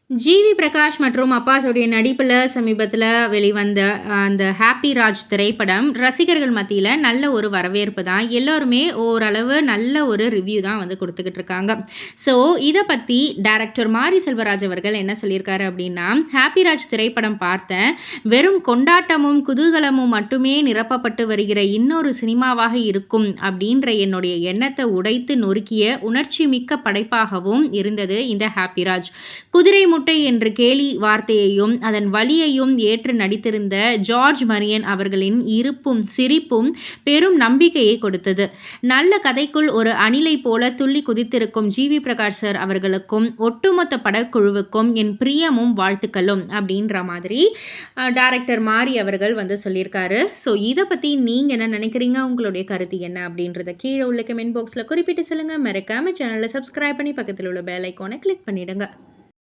GV Prakash மற்றும் அப்பாஸுடைய நடிப்பில் சமீபத்தில் வெளிவந்த அந்த ஹாப்பி ராஜ் திரைப்படம் ரசிகர்கள் மத்தியில் நல்ல ஒரு வரவேற்பு தான். எல்லோருமே ஓரளவு நல்ல ஒரு ரிவ்யூ தான் வந்து கொடுத்துக்கிட்டு இருக்காங்க. ஸோ இதை பற்றி டைரக்டர் மாரி செல்வராஜ் அவர்கள் என்ன சொல்லியிருக்காரு அப்படின்னா, ஹாப்பி ராஜ் திரைப்படம் பார்த்தேன். வெறும் கொண்டாட்டமும் குதூகலமும் மட்டுமே நிரப்பப்பட்டு வருகிற இன்னொரு சினிமாவாக இருக்கும் அப்படின்ற என்னுடைய எண்ணத்தை உடைத்து நொறுக்கிய உணர்ச்சி மிக்க படைப்பாகவும் இருந்தது இந்த ஹாப்பி ராஜ். குதிரை முட்டை என்ற கேலி வார்த்தையையும் அதன் வலியையும் ஏற்று நடித்திருந்த ஜார்ஜ் மரியன் அவர்களின் இருப்பும் சிரிப்பும் பெரும் நம்பிக்கையை கொடுத்தது. நல்ல கதைக்குள் ஒரு அணிலை போல துள்ளி குதித்திருக்கும் ஜிவி பிரகாஷ் சார் அவர்களுக்கும் ஒட்டுமொத்த படக்குழுவுக்கும் என் பிரியமும் வாழ்த்துக்களும் அப்படின்ற மாதிரி டைரக்டர் மாரி அவர்கள் வந்து சொல்லியிருக்காரு. ஸோ இதை பற்றி நீங்கள் என்ன நினைக்கிறீங்க, உங்களுடைய கருத்து என்ன அப்படின்றத கீழே உள்ள கமெண்ட் பாக்ஸில் குறிப்பிட்டு சொல்லுங்கள். மறக்காம சேனலை சப்ஸ்கிரைப் பண்ணி பக்கத்தில் உள்ள பெல் ஐக்கானை கிளிக் பண்ணிடுங்க.